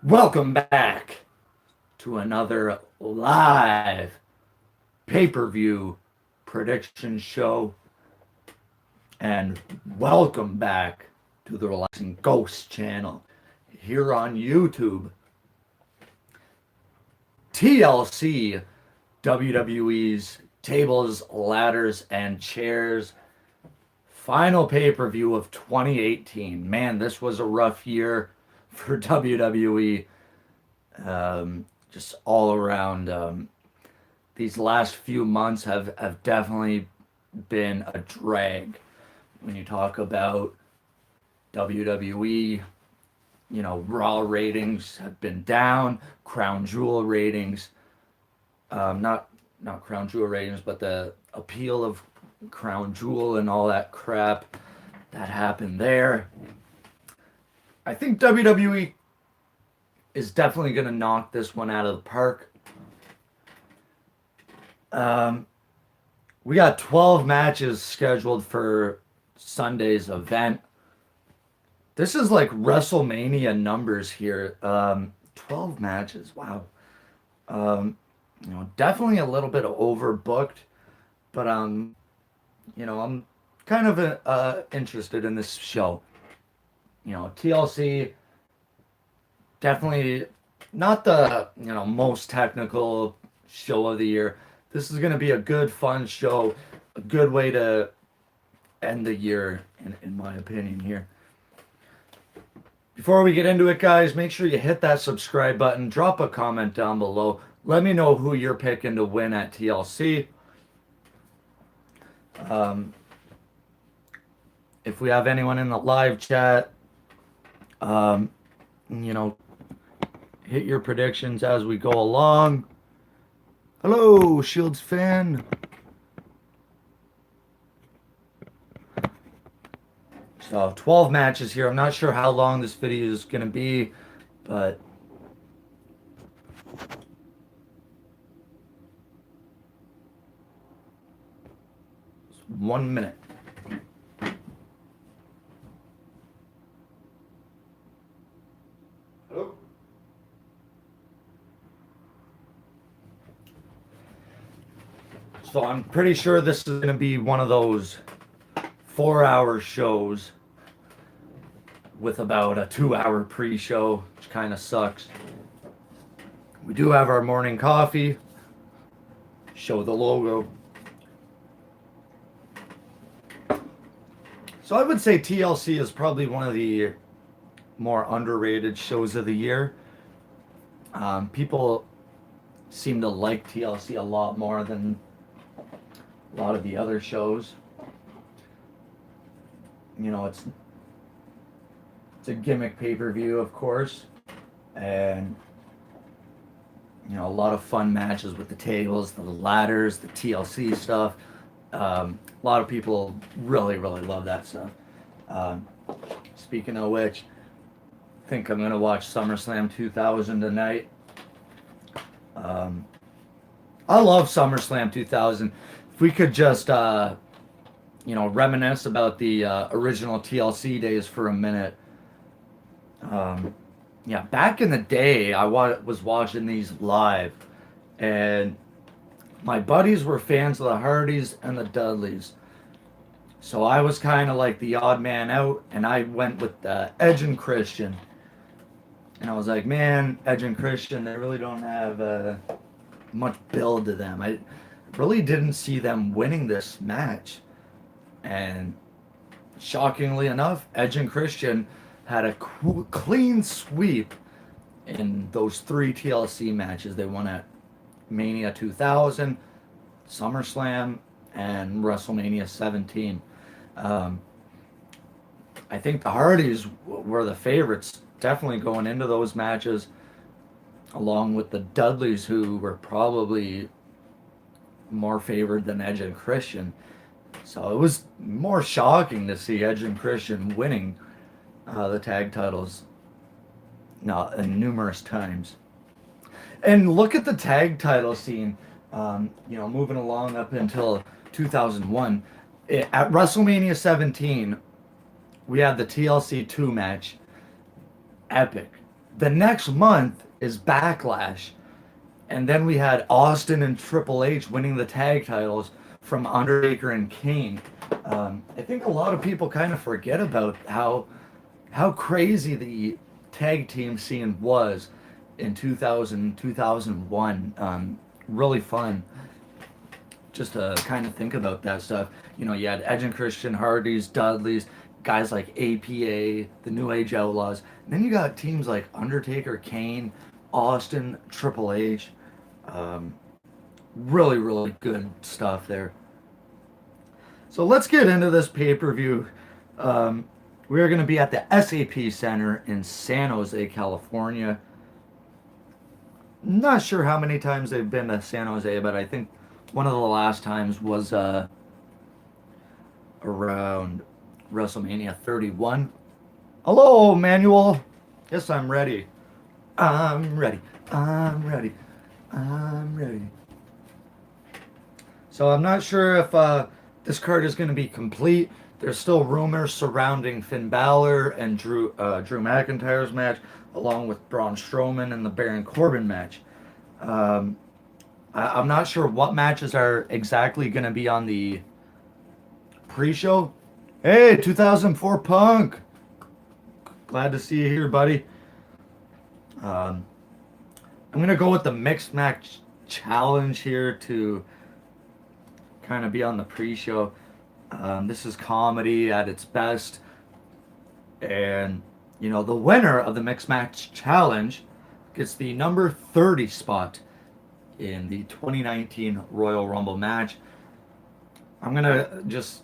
Welcome back to another live pay-per-view prediction show, and welcome back to the Relaxing Ghost channel here on YouTube. TLC, WWE's Tables, Ladders, and Chairs final pay-per-view of 2018. Man, this was a rough year for WWE. Just all around. These last few months have definitely been a drag. When you talk about WWE, Raw ratings have been down. Crown Jewel ratings, not Crown Jewel ratings, but the appeal of Crown Jewel and all that crap that happened there. I think WWE is definitely going to knock this one out of the park. We got 12 matches scheduled for Sunday's event. This is like WrestleMania numbers here. 12 matches. Wow. Definitely a little bit overbooked, but I'm kind of interested in this show. TLC definitely not the most technical show of the year. This is going to be a good, fun show, a good way to end the year, in my opinion. Here, before we get into it, guys, make sure you hit that subscribe button, drop a comment down below, let me know who you're picking to win at TLC. If we have anyone in the live chat, hit your predictions as we go along. Hello, Shields fan. So 12 matches here. I'm not sure how long this video is going to be, but it's 1 minute. Hello? So I'm pretty sure this is going to be one of those 4-hour shows with about a 2-hour pre-show, which kind of sucks. We do have our morning coffee. Show the logo. So I would say TLC is probably one of the more underrated shows of the year. People seem to like TLC a lot more than a lot of the other shows. It's a gimmick pay-per-view, of course, and a lot of fun matches with the tables, the ladders, the TLC stuff. A lot of people really, really love that stuff. Speaking of which, I think I'm gonna watch SummerSlam 2000 tonight. I love SummerSlam 2000. If we could just reminisce about the original TLC days for a minute. Back in the day, I was watching these live, and my buddies were fans of the Hardys and the Dudleys. So I was kind of like the odd man out, and I went with Edge and Christian. And I was like, man, Edge and Christian, they really don't have much build to them. I really didn't see them winning this match. And shockingly enough, Edge and Christian had a clean sweep in those 3 TLC matches. They won at Mania 2000, SummerSlam, and WrestleMania 17. I think the Hardys were the favorites, definitely going into those matches, along with the Dudleys, who were probably more favored than Edge and Christian. So it was more shocking to see Edge and Christian winning the tag titles numerous times. And look at the tag title scene, moving along up until 2001. At WrestleMania 17, we had the TLC 2 match. Epic. The next month is Backlash. And then we had Austin and Triple H winning the tag titles from Undertaker and Kane. I think a lot of people kind of forget about how crazy the tag team scene was in 2000, 2001. Really fun just to kind of think about that stuff. You know, you had Edge and Christian, Hardys, Dudleys, guys like APA, the New Age Outlaws. And then you got teams like Undertaker, Kane, Austin, Triple H. Um, really, really good stuff there. So let's get into this pay-per-view. We are going to be at the SAP Center in San Jose, California. Not sure how many times they've been to San Jose, but I think one of the last times was around WrestleMania 31. Hello, Manuel. Yes, I'm ready. I'm ready. I'm ready. I'm ready. So I'm not sure if this card is going to be complete. There's still rumors surrounding Finn Balor and Drew McIntyre's match, along with Braun Strowman and the Baron Corbin match. I'm not sure what matches are exactly going to be on the pre-show. Hey, 2004 Punk. Glad to see you here, buddy. I'm going to go with the mixed match challenge here to kind of be on the pre-show. This is comedy at its best. And, you know, the winner of the mixed match challenge gets the number 30 spot in the 2019 Royal Rumble match. I'm going to just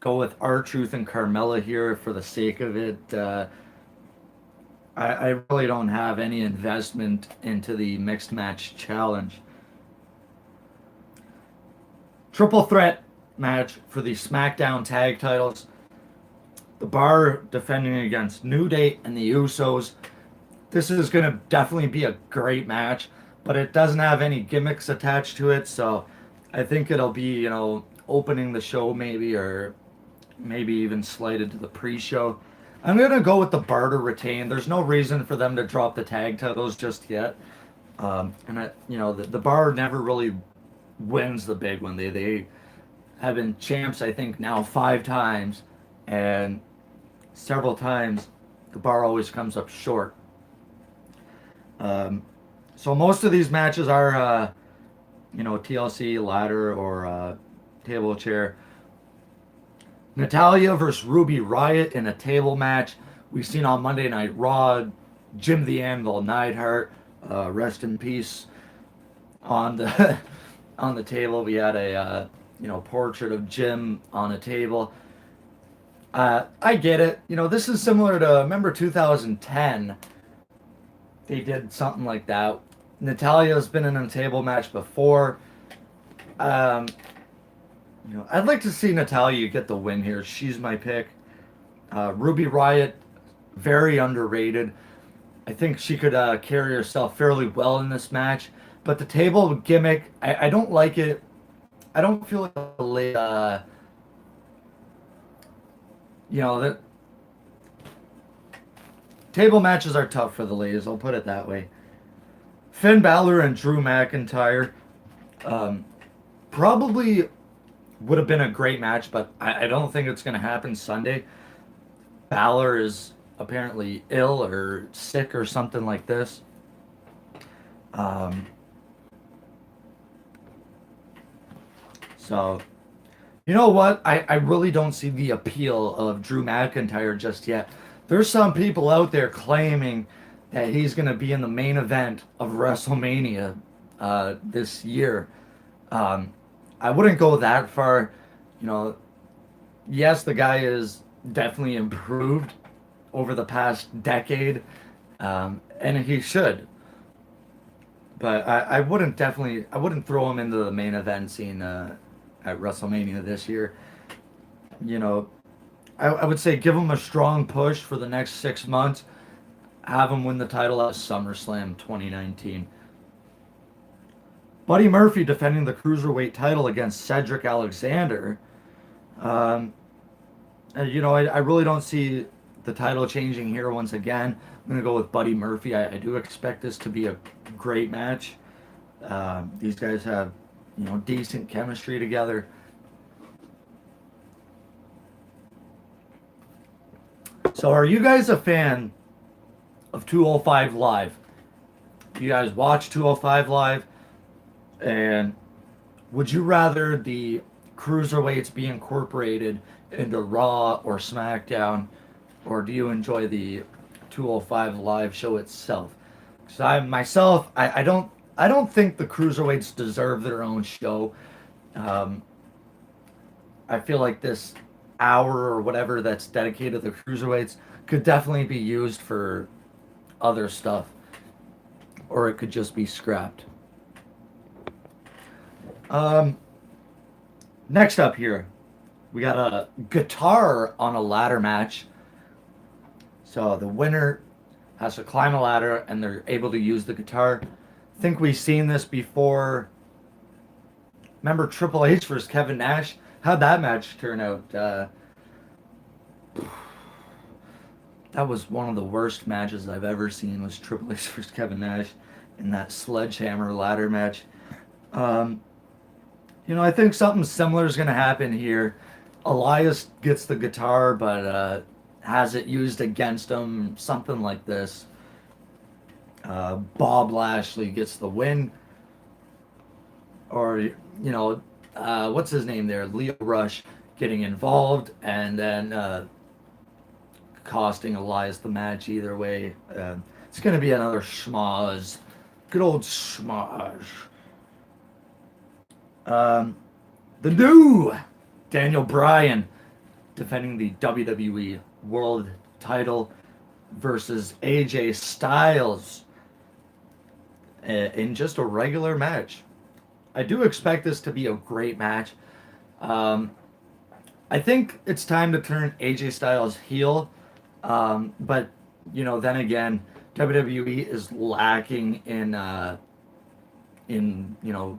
go with R-Truth and Carmella here for the sake of it. I really don't have any investment into the mixed match challenge. Triple threat match for the SmackDown tag titles. The Bar defending against New Day and the Usos. This is going to definitely be a great match, but it doesn't have any gimmicks attached to it, so I think it'll be, you know, opening the show maybe, or maybe even slated to the pre-show. I'm going to go with the Bar to retain. There's no reason for them to drop the tag titles just yet. The Bar never really wins the big one. They have been champs, I think, now 5 times, and several times the Bar always comes up short. So most of these matches are, TLC, ladder, or table chair. Natalya versus Ruby Riott in a table match. We've seen on Monday Night Raw, Jim the Anvil Neidhart, rest in peace. On the on the table, we had a portrait of Jim on a table. I get it. You know, this is similar to, remember 2010? They did something like that. Natalya's been in a table match before. I'd like to see Natalya get the win here. She's my pick. Ruby Riott, very underrated. I think she could carry herself fairly well in this match. But the table gimmick, I don't like it. I don't feel like that table matches are tough for the ladies. I'll put it that way. Finn Balor and Drew McIntyre probably would have been a great match, but I don't think it's going to happen Sunday. Balor is apparently ill or sick or something like this. So, you know what? I really don't see the appeal of Drew McIntyre just yet. There's some people out there claiming that he's going to be in the main event of WrestleMania this year. I wouldn't go that far. Yes, the guy is definitely improved over the past decade, and he should. But I wouldn't throw him into the main event scene at WrestleMania this year. I would say give him a strong push for the next 6 months. Have him win the title at SummerSlam 2019. Buddy Murphy defending the Cruiserweight title against Cedric Alexander. I really don't see the title changing here once again. I'm going to go with Buddy Murphy. I do expect this to be a great match. These guys have, decent chemistry together. So, are you guys a fan of 205 Live? Do you guys watch 205 Live? And would you rather the cruiserweights be incorporated into Raw or SmackDown, or do you enjoy the 205 Live show itself? Because I don't think the cruiserweights deserve their own show. Um, I feel like this hour or whatever that's dedicated to the cruiserweights could definitely be used for other stuff, or it could just be scrapped. Um, Next up here, we got a guitar on a ladder match. So the winner has to climb a ladder and they're able to use the guitar. I think we've seen this before. Remember Triple H versus Kevin Nash? How'd that match turn out? That was one of the worst matches I've ever seen, was Triple H versus Kevin Nash in that sledgehammer ladder match. Um, I think something similar is going to happen here. Elias gets the guitar, but has it used against him, something like this. Bob Lashley gets the win. Or, what's his name there? Leo Rush getting involved and then costing Elias the match either way. It's going to be another schmoz. Good old schmoz. The new Daniel Bryan defending the WWE World title versus AJ Styles in just a regular match. I do expect this to be a great match. I think it's time to turn AJ Styles heel, but then again, WWE is lacking in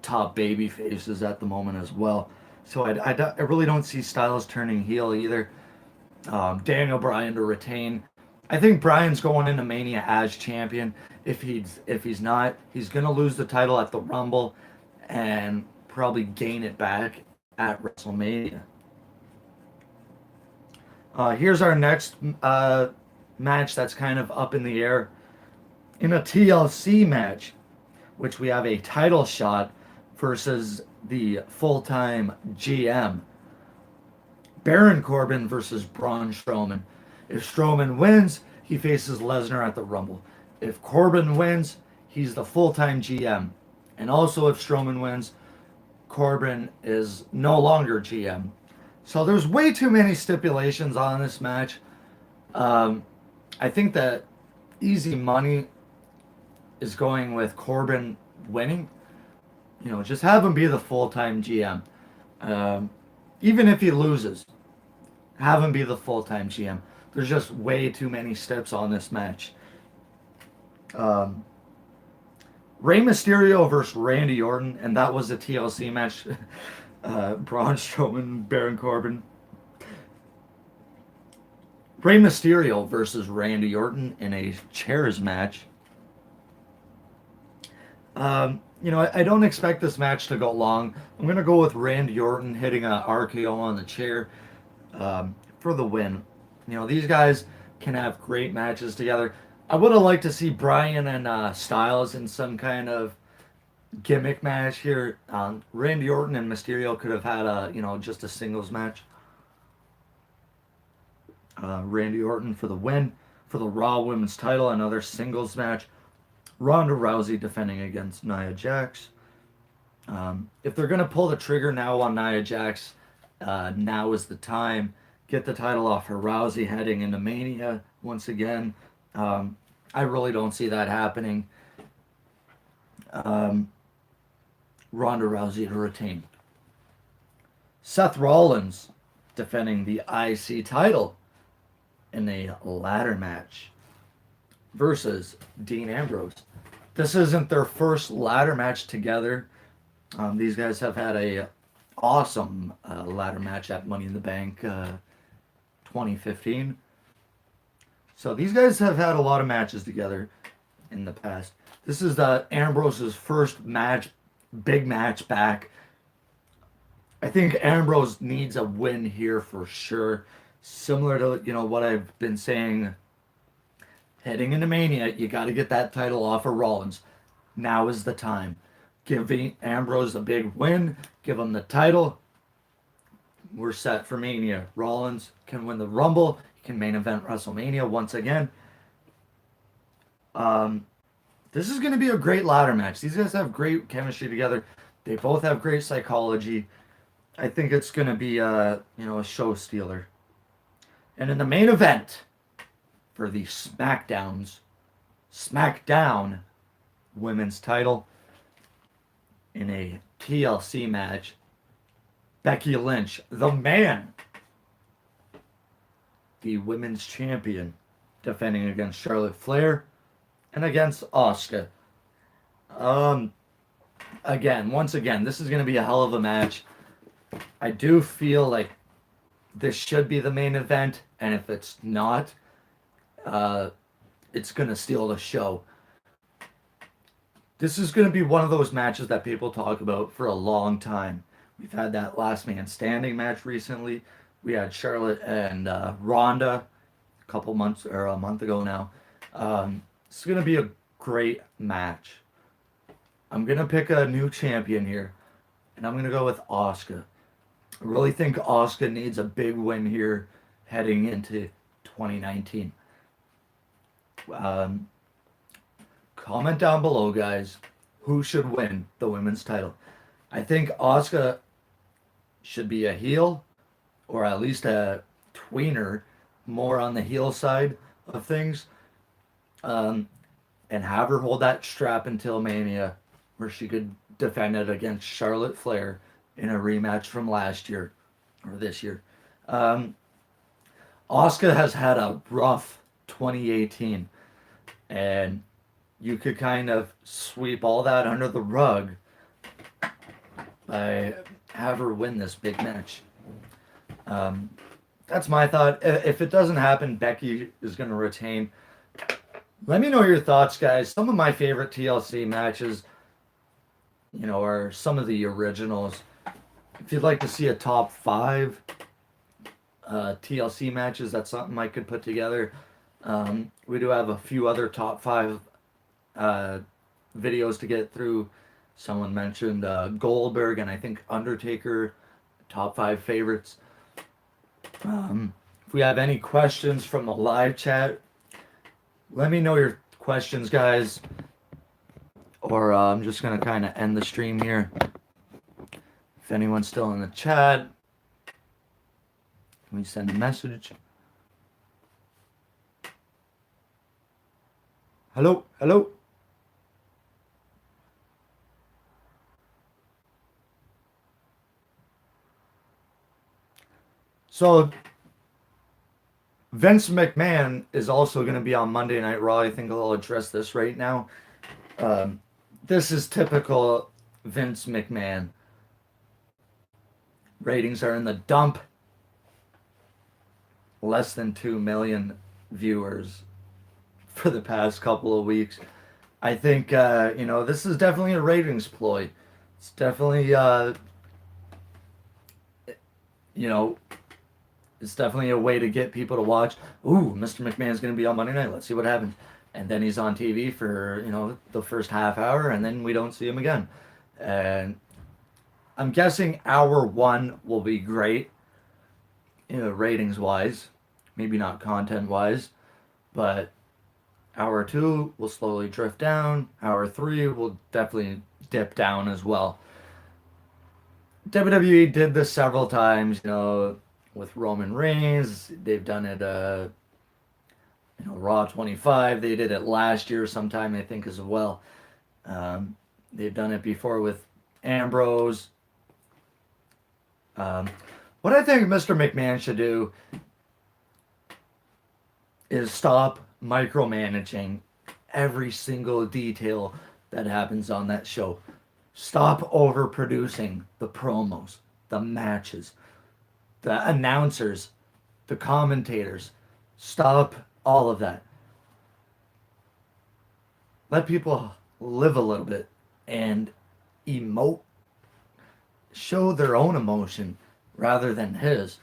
top baby faces at the moment as well. So I really don't see Styles turning heel either. Daniel Bryan to retain. I think Bryan's going into Mania as champion. If he's not, he's gonna lose the title at the Rumble, and probably gain it back at WrestleMania. Here's our next match that's kind of up in the air. In a TLC match, which we have a title shot versus the full-time GM. Baron Corbin versus Braun Strowman. If Strowman wins, he faces Lesnar at the Rumble. If Corbin wins, he's the full-time GM. And also if Strowman wins, Corbin is no longer GM. So there's way too many stipulations on this match. I think that easy money is going with Corbin winning. Just have him be the full-time GM. Even if he loses, have him be the full-time GM. There's just way too many steps on this match. Rey Mysterio versus Randy Orton, and that was a TLC match. Braun Strowman, Baron Corbin. Rey Mysterio versus Randy Orton in a chairs match. I don't expect this match to go long. I'm going to go with Randy Orton hitting a RKO on the chair for the win. These guys can have great matches together. I would have liked to see Bryan and Styles in some kind of gimmick match here. Randy Orton and Mysterio could have had just a singles match. Randy Orton for the win for the Raw Women's title, another singles match. Ronda Rousey defending against Nia Jax. If they're going to pull the trigger now on Nia Jax, now is the time. Get the title off her. Rousey heading into Mania once again. I really don't see that happening. Ronda Rousey to retain. Seth Rollins defending the IC title in a ladder match versus Dean Ambrose. This isn't their first ladder match together. These guys have had a awesome ladder match at Money in the Bank 2015. So these guys have had a lot of matches together in the past. This is Ambrose's first match, big match back. I think Ambrose needs a win here for sure. Similar to what I've been saying heading into Mania, you got to get that title off of Rollins. Now is the time. Give Ambrose a big win. Give him the title. We're set for Mania. Rollins can win the Rumble. He can main event WrestleMania once again. This is going to be a great ladder match. These guys have great chemistry together. They both have great psychology. I think it's going to be a show stealer. And in the main event for the SmackDown women's title in a TLC match, Becky Lynch, the man, the women's champion, defending against Charlotte Flair and against Asuka. Once again, this is going to be a hell of a match. I do feel like this should be the main event, and if it's not, it's going to steal the show. This is going to be one of those matches that people talk about for a long time. We've had that last man standing match recently. We had Charlotte and Ronda a couple months or a month ago now. It's going to be a great match. I'm going to pick a new champion here, and I'm going to go with Asuka. I really think Asuka needs a big win here heading into 2019. Comment down below, guys, who should win the women's title. I think Asuka should be a heel, or at least a tweener, more on the heel side of things, and have her hold that strap until Mania, where she could defend it against Charlotte Flair in a rematch from last year, or this year. Asuka has had a rough 2018, and you could kind of sweep all that under the rug by have her win this big match. That's my thought. If it doesn't happen, Becky is going to retain. Let me know your thoughts, guys. Some of my favorite TLC matches, are some of the originals. If you'd like to see a top 5 TLC matches, that's something I could put together. We do have a few other top 5 videos to get through. Someone mentioned Goldberg and I think Undertaker, top 5 favorites. If we have any questions from the live chat, let me know your questions, guys. Or I'm just going to kind of end the stream here. If anyone's still in the chat, can we send a message? Hello? Hello? So, Vince McMahon is also going to be on Monday Night Raw. I think I'll address this right now. This is typical Vince McMahon. Ratings are in the dump. Less than 2 million viewers for the past couple of weeks. I think, this is definitely a ratings ploy. It's definitely, it's definitely a way to get people to watch. Ooh, Mr. McMahon's going to be on Monday night. Let's see what happens. And then he's on TV for, the first half hour, and then we don't see him again. And I'm guessing hour 1 will be great, ratings-wise. Maybe not content-wise. But hour 2 will slowly drift down. Hour 3 will definitely dip down as well. WWE did this several times, with Roman Reigns. They've done it, Raw 25. They did it last year sometime, I think, as well. They've done it before with Ambrose. What I think Mr. McMahon should do is stop micromanaging every single detail that happens on that show. Stop overproducing the promos, the matches, the announcers, the commentators. Stop all of that. Let people live a little bit and emote, show their own emotion rather than his.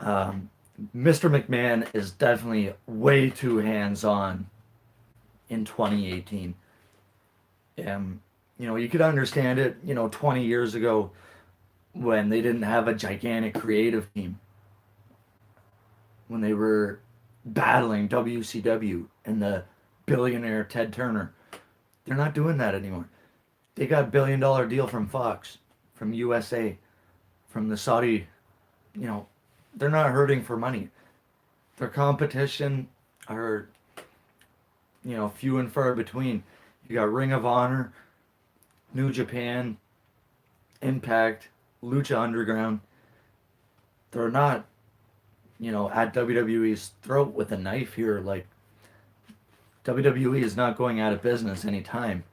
Mr. McMahon is definitely way too hands on in 2018. You could understand it, 20 years ago when they didn't have a gigantic creative team, when they were battling WCW and the billionaire Ted Turner. They're not doing that anymore. They got $1 billion deal from Fox, from USA, from the Saudi, you know, they're not hurting for money. Their competition are, few and far between. You got Ring of Honor, New Japan, Impact, Lucha Underground. They're not, at WWE's throat with a knife here. Like, WWE is not going out of business anytime.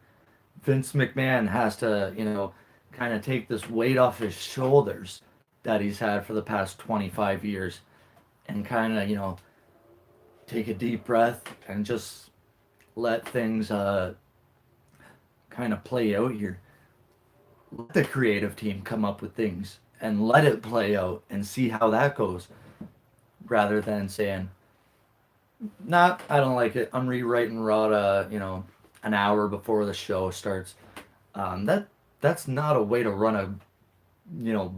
Vince McMahon has to, kind of take this weight off his shoulders that he's had for the past 25 years and kind of, take a deep breath and just let things kind of play out here. Let the creative team come up with things and let it play out and see how that goes rather than saying, nah, I don't like it. I'm rewriting Raw to, an hour before the show starts. That's not a way to run a,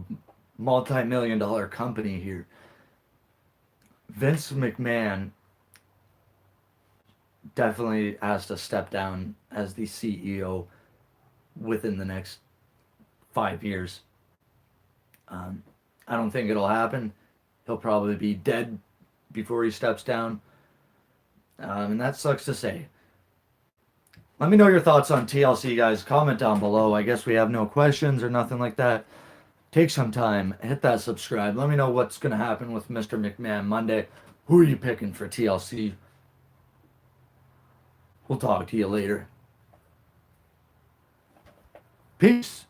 multi-million dollar company here. Vince McMahon definitely has to step down as the CEO within the next 5 years. I don't think it'll happen. He'll probably be dead before he steps down. And that sucks to say. Let me know your thoughts on TLC, guys. Comment down below. I guess we have no questions or nothing like that. Take some time. Hit that subscribe. Let me know what's going to happen with Mr. McMahon Monday. Who are you picking for TLC? We'll talk to you later. Peace.